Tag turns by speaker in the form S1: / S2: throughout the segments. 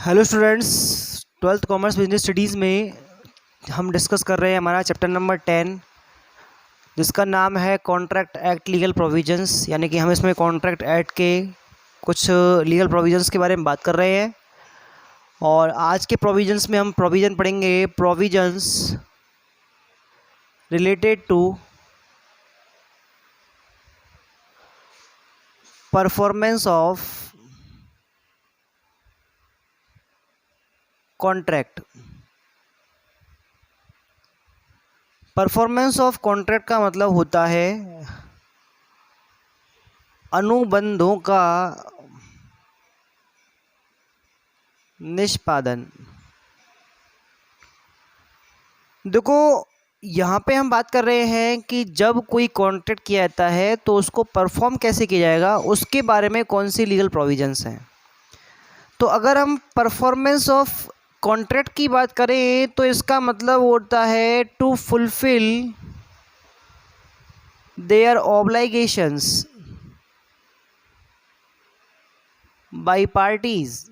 S1: Hello students, twelfth commerce business studies में हम discuss कर रहे हैं हमारा चैप्टर नंबर 10, जिसका नाम है कॉन्ट्रैक्ट एक्ट लीगल प्रोविजंस। यानी कि हम इसमें कॉन्ट्रैक्ट एक्ट के कुछ लीगल प्रोविजंस के बारे में बात कर रहे हैं। और आज के प्रोविजंस में हम प्रोविज़न पढ़ेंगे, provisions related to performance of contract. Performance of contract का मतलब होता है अनुबंधों का निष्पादन। देखो, यहाँ पे हम बात कर रहे हैं कि जब कोई कॉन्ट्रैक्ट किया जाता है तो उसको परफॉर्म कैसे किया जाएगा, उसके बारे में कौन सी लीगल प्रोविजंस हैं। तो अगर हम परफॉर्मेंस ऑफ कॉन्ट्रैक्ट की बात करें तो इसका मतलब होता है to fulfil their obligations by parties.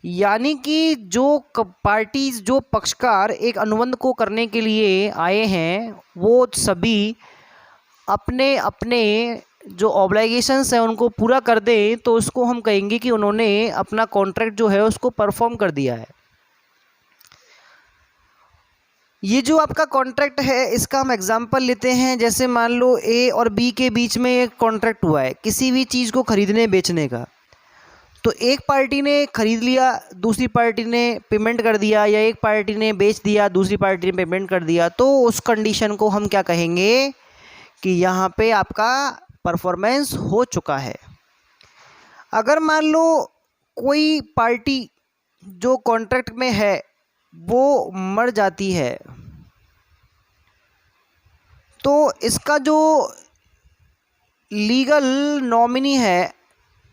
S1: यानी कि जो पार्टीज, जो पक्षकार एक अनुबंध को करने के लिए आए हैं, वो सभी अपने अपने जो ऑब्लिगेशंस हैं उनको पूरा कर दें, तो उसको हम कहेंगे कि उन्होंने अपना कॉन्ट्रैक्ट जो है उसको परफॉर्म कर दिया है। ये जो आपका कॉन्ट्रैक्ट है, इसका हम एग्जांपल लेते हैं। जैसे मान लो ए और बी के बीच में एक कॉन्ट्रैक्ट हुआ है किसी भी चीज़ को खरीदने बेचने का। तो एक पार्टी ने खरीद लिया, दूसरी पार्टी ने पेमेंट कर दिया, या एक पार्टी ने बेच दिया, दूसरी पार्टी ने पेमेंट कर दिया, तो उस कंडीशन को हम क्या कहेंगे कि यहाँ पे आपका परफॉर्मेंस हो चुका है। अगर मान लो कोई पार्टी जो कॉन्ट्रैक्ट में है वो मर जाती है, तो इसका जो लीगल नॉमिनी है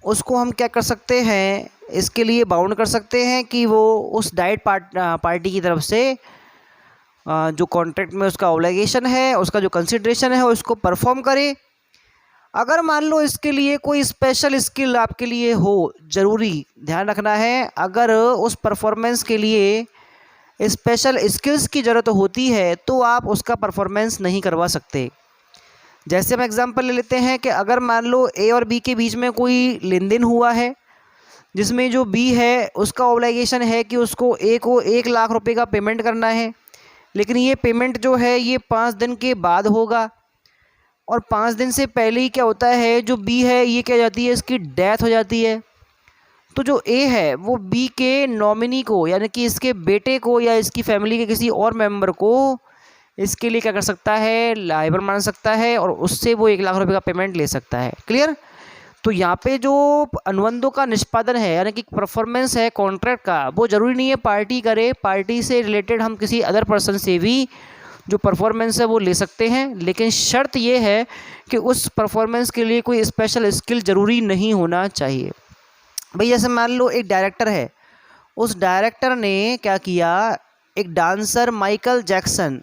S1: उसको हम क्या कर सकते हैं, इसके लिए बाउंड कर सकते हैं कि वो उस डाइट पार्टी की तरफ से जो कॉन्ट्रैक्ट में उसका ऑब्लिगेशन है, उसका जो कंसिडरेशन है, उसको परफॉर्म करे। अगर मान लो इसके लिए कोई स्पेशल स्किल आपके लिए हो, ज़रूरी ध्यान रखना है, अगर उस परफॉर्मेंस के लिए स्पेशल स्किल्स की ज़रूरत होती है तो आप उसका परफॉर्मेंस नहीं करवा सकते। जैसे हम एग्जांपल ले लेते हैं कि अगर मान लो ए और बी के बीच में कोई लेन देन हुआ है, जिसमें जो बी है उसका ऑब्लिगेशन है कि उसको ए को 1 लाख रुपए का पेमेंट करना है, लेकिन ये पेमेंट जो है ये 5 दिन के बाद होगा। और 5 दिन से पहले ही क्या होता है, जो बी है ये क्या जाती है, इसकी डेथ हो जाती है। तो जो ए है वो बी के नॉमिनी को, यानी कि इसके बेटे को या इसकी फैमिली के किसी और मेंबर को इसके लिए क्या कर सकता है, लायबल मान सकता है, और उससे वो 1 लाख रुपए का पेमेंट ले सकता है। क्लियर। तो यहाँ पे जो अनुबंधों का निष्पादन है, यानी कि परफॉर्मेंस है कॉन्ट्रैक्ट का, वो ज़रूरी नहीं है पार्टी करे। पार्टी से रिलेटेड हम किसी अदर पर्सन से भी जो परफॉर्मेंस है वो ले सकते हैं, लेकिन शर्त ये है कि उस परफॉर्मेंस के लिए कोई स्पेशल स्किल ज़रूरी नहीं होना चाहिए। भाई जैसे मान लो एक डायरेक्टर है, उस डायरेक्टर ने क्या किया, एक डांसर माइकल जैक्सन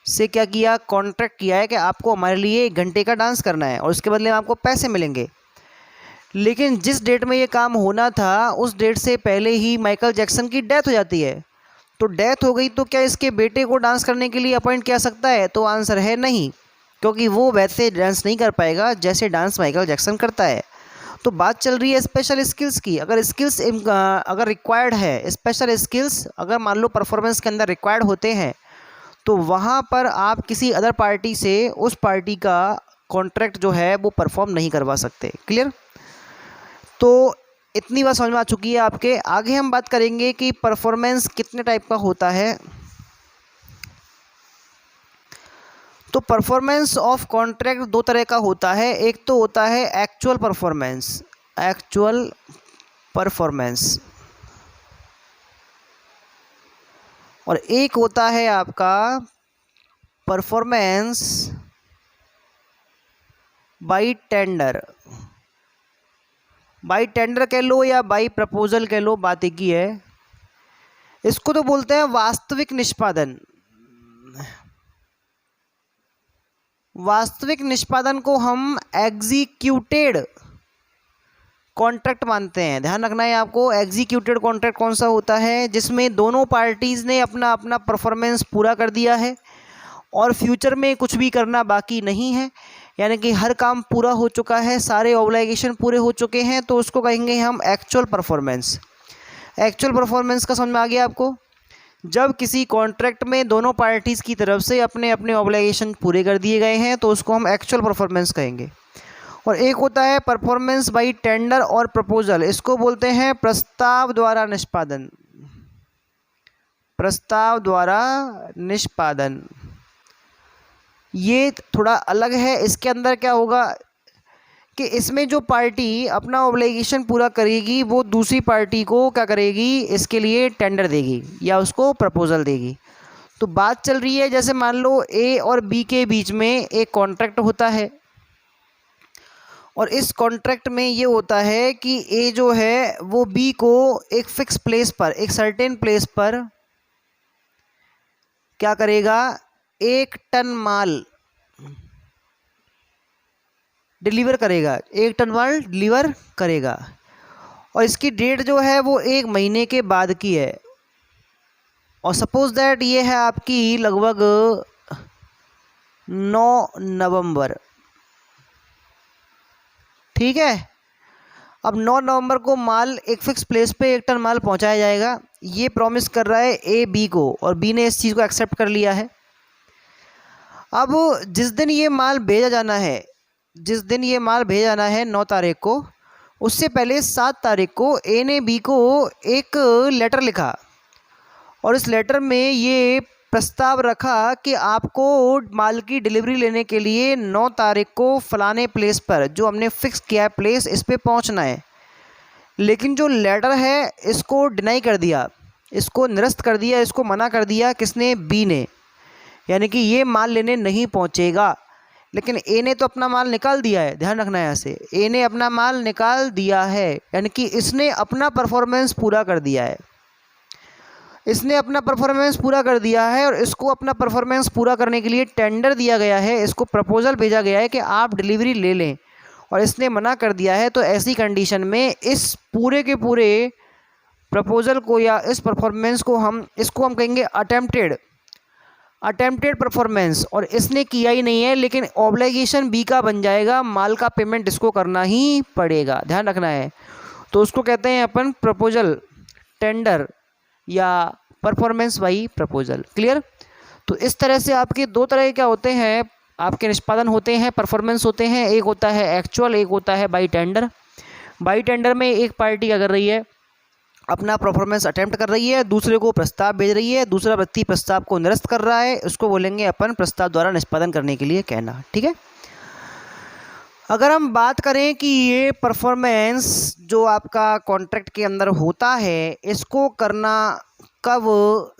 S1: से क्या किया, कॉन्ट्रैक्ट किया है कि आपको हमारे लिए 1 घंटे का डांस करना है और उसके बदले में आपको पैसे मिलेंगे। लेकिन जिस डेट में ये काम होना था उस डेट से पहले ही माइकल जैक्सन की डेथ हो जाती है। तो डेथ हो गई तो क्या इसके बेटे को डांस करने के लिए अपॉइंट किया सकता है? तो आंसर है नहीं, क्योंकि वो वैसे डांस नहीं कर पाएगा जैसे डांस माइकल जैक्सन करता है। तो बात चल रही है स्पेशल स्किल्स की। अगर स्किल्स अगर रिक्वायर्ड है, स्पेशल स्किल्स अगर मान लो परफॉर्मेंस के अंदर रिक्वायर्ड होते हैं, तो वहाँ पर आप किसी अदर पार्टी से उस पार्टी का कॉन्ट्रैक्ट जो है वो परफॉर्म नहीं करवा सकते। क्लियर। तो इतनी बात समझ में आ चुकी है आपके। आगे हम बात करेंगे कि परफॉर्मेंस कितने टाइप का होता है। तो परफॉर्मेंस ऑफ कॉन्ट्रैक्ट 2 तरह का होता है। एक तो होता है एक्चुअल परफॉर्मेंस, एक्चुअल परफॉर्मेंस, और एक होता है आपका performance by tender. By tender कह लो या बाय प्रपोजल कह लो, बात एक ही है। इसको तो बोलते हैं वास्तविक निष्पादन। वास्तविक निष्पादन को हम एग्जीक्यूटेड कॉन्ट्रैक्ट मानते हैं। ध्यान रखना है आपको, एग्जीक्यूटेड कॉन्ट्रैक्ट कौन सा होता है, जिसमें दोनों पार्टीज़ ने अपना अपना परफॉर्मेंस पूरा कर दिया है और फ्यूचर में कुछ भी करना बाकी नहीं है, यानी कि हर काम पूरा हो चुका है, सारे ऑब्लिगेशन पूरे हो चुके हैं, तो उसको कहेंगे हम एक्चुअल परफॉर्मेंस। एक्चुअल परफॉर्मेंस का समझ में आ गया आपको? जब किसी कॉन्ट्रैक्ट में दोनों पार्टीज़ की तरफ से अपने अपने ऑब्लिगेशन पूरे कर दिए गए हैं तो उसको हम एक्चुअल परफॉर्मेंस कहेंगे। और एक होता है परफॉर्मेंस बाय टेंडर और प्रपोजल, इसको बोलते हैं प्रस्ताव द्वारा निष्पादन। प्रस्ताव द्वारा निष्पादन ये थोड़ा अलग है। इसके अंदर क्या होगा कि इसमें जो पार्टी अपना ऑब्लिगेशन पूरा करेगी वो दूसरी पार्टी को क्या करेगी, इसके लिए टेंडर देगी या उसको प्रपोजल देगी। तो बात चल रही है, जैसे मान लो ए और बी के बीच में एक कॉन्ट्रैक्ट होता है और इस कॉन्ट्रैक्ट में ये होता है कि ए जो है वो बी को एक फिक्स प्लेस पर, एक सर्टेन प्लेस पर क्या करेगा, 1 टन माल डिलीवर करेगा, 1 टन माल डिलीवर करेगा और इसकी डेट जो है वो 1 महीने के बाद की है। और सपोज दैट ये है आपकी लगभग 9 नवंबर, ठीक है। अब 9 नवंबर को माल एक फिक्स प्लेस पे 1 टन माल पहुंचाया जाएगा, ये प्रॉमिस कर रहा है ए बी को और बी ने इस चीज़ को एक्सेप्ट कर लिया है। अब जिस दिन ये माल भेजा जाना है, जिस दिन ये माल भेजा जाना है 9 तारीख को, उससे पहले 7 तारीख को ए ने बी को एक लेटर लिखा और इस लेटर में ये प्रस्ताव रखा कि आपको माल की डिलीवरी लेने के लिए 9 तारीख को फलाने प्लेस पर, जो हमने फिक्स किया है प्लेस, इस पे पहुंचना है। लेकिन जो लेटर है इसको डिनाई कर दिया, इसको निरस्त कर दिया, इसको मना कर दिया, किसने, बी ने, यानी कि ये माल लेने नहीं पहुंचेगा। लेकिन ए ने तो अपना माल निकाल दिया है, ध्यान रखना है यहाँ से, ए ने अपना माल निकाल दिया है, यानी कि इसने अपना परफॉर्मेंस पूरा कर दिया है, इसने अपना परफॉर्मेंस पूरा कर दिया है और इसको अपना परफॉर्मेंस पूरा करने के लिए टेंडर दिया गया है, इसको प्रपोजल भेजा गया है कि आप डिलीवरी ले लें और इसने मना कर दिया है। तो ऐसी कंडीशन में इस पूरे के पूरे प्रपोजल को या इस परफॉर्मेंस को इसको हम कहेंगे अटेम्प्टेड परफॉर्मेंस, और इसने किया ही नहीं है लेकिन ऑब्लिगेशन बी का बन जाएगा, माल का पेमेंट इसको करना ही पड़ेगा, ध्यान रखना है। तो उसको कहते हैं अपन प्रपोजल, टेंडर या परफॉर्मेंस बाई प्रपोजल। क्लियर? तो इस तरह से आपके 2 तरह के क्या होते हैं, आपके निष्पादन होते हैं, परफॉर्मेंस होते हैं। एक होता है एक्चुअल, एक होता है बाई टेंडर। बाई टेंडर में एक पार्टी क्या कर रही है, अपना परफॉर्मेंस अटेम्प्ट कर रही है, दूसरे को प्रस्ताव भेज रही है, दूसरा व्यक्ति प्रस्ताव को निरस्त कर रहा है, उसको बोलेंगे अपन प्रस्ताव द्वारा निष्पादन करने के लिए कहना। ठीक है। अगर हम बात करें कि ये परफॉर्मेंस जो आपका कॉन्ट्रैक्ट के अंदर होता है, इसको करना कब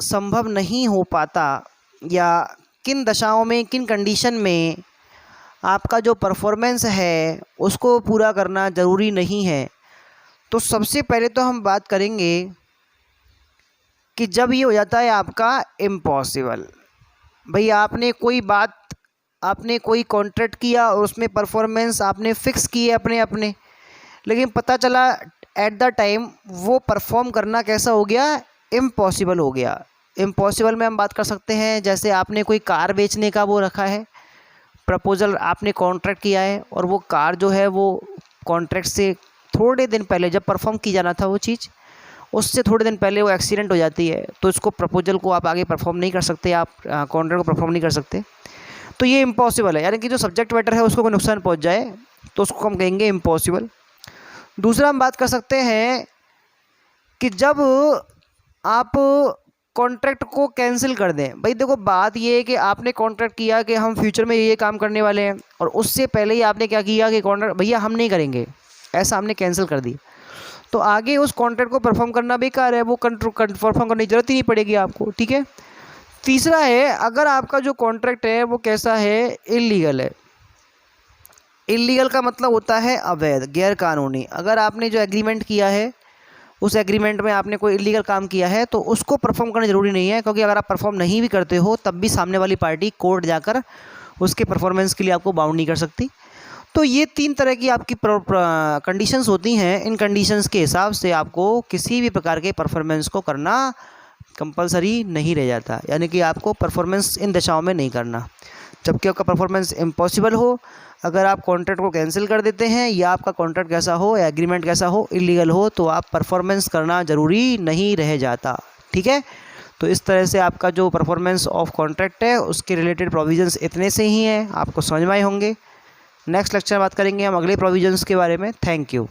S1: संभव नहीं हो पाता या किन दशाओं में, किन कंडीशन में आपका जो परफॉर्मेंस है उसको पूरा करना ज़रूरी नहीं है, तो सबसे पहले तो हम बात करेंगे कि जब ये हो जाता है आपका इम्पॉसिबल। भाई आपने कोई कॉन्ट्रैक्ट किया और उसमें परफॉर्मेंस आपने फिक्स किए अपने, लेकिन पता चला एट द टाइम वो परफॉर्म करना कैसा हो गया, इम्पॉसिबल हो गया। इम्पॉसिबल में हम बात कर सकते हैं, जैसे आपने कोई कार बेचने का वो रखा है प्रपोजल, आपने कॉन्ट्रैक्ट किया है और वो कार जो है वो कॉन्ट्रैक्ट से थोड़े दिन पहले, जब परफॉर्म की जाना था वो चीज़, उससे थोड़े दिन पहले वो एक्सीडेंट हो जाती है, तो इसको प्रपोजल को आप आगे परफॉर्म नहीं कर सकते, आप कॉन्ट्रैक्ट को परफॉर्म नहीं कर सकते, तो ये इम्पॉसिबल है। यानी कि जो सब्जेक्ट मैटर है उसको कोई नुकसान पहुंच जाए तो उसको हम कहेंगे इम्पॉसिबल। दूसरा हम बात कर सकते हैं कि जब आप कॉन्ट्रैक्ट को कैंसिल कर दें। भाई देखो, बात ये है कि आपने कॉन्ट्रैक्ट किया कि हम फ्यूचर में ये काम करने वाले हैं और उससे पहले ही आपने क्या किया कि कॉन्ट्रैक्ट भैया हम नहीं करेंगे, ऐसा हमने कैंसिल कर दी, तो आगे उस कॉन्ट्रैक्ट को परफॉर्म करना बेकार है, वो परफॉर्म करने की जरूरत ही नहीं पड़ेगी आपको। ठीक है। तीसरा है, अगर आपका जो कॉन्ट्रैक्ट है वो कैसा है, इल्लीगल है। इल्लीगल का मतलब होता है अवैध, गैर कानूनी। अगर आपने जो एग्रीमेंट किया है उस एग्रीमेंट में आपने कोई इल्लीगल काम किया है तो उसको परफॉर्म करना ज़रूरी नहीं है, क्योंकि अगर आप परफॉर्म नहीं भी करते हो तब भी सामने वाली पार्टी कोर्ट जाकर उसके परफॉर्मेंस के लिए आपको बाउंड नहीं कर सकती। तो ये 3 तरह की आपकी कंडीशंस होती हैं। इन कंडीशंस के हिसाब से आपको किसी भी प्रकार के परफॉर्मेंस को करना कंपलसरी नहीं रह जाता, यानी कि आपको परफॉर्मेंस इन दशाओं में नहीं करना। जबकि आपका परफॉर्मेंस इम्पॉसिबल हो, अगर आप कॉन्ट्रैक्ट को कैंसिल कर देते हैं या आपका कॉन्ट्रैक्ट कैसा हो या एग्रीमेंट कैसा हो, इलीगल हो, तो आप परफॉर्मेंस करना ज़रूरी नहीं रह जाता। ठीक है, तो इस तरह से आपका जो परफॉर्मेंस ऑफ कॉन्ट्रैक्ट है उसके रिलेटेड प्रोविजंस इतने से ही हैं, आपको समझ में आए होंगे। नेक्स्ट लेक्चर में बात करेंगे हम अगले प्रोविजंस के बारे में। Thank you.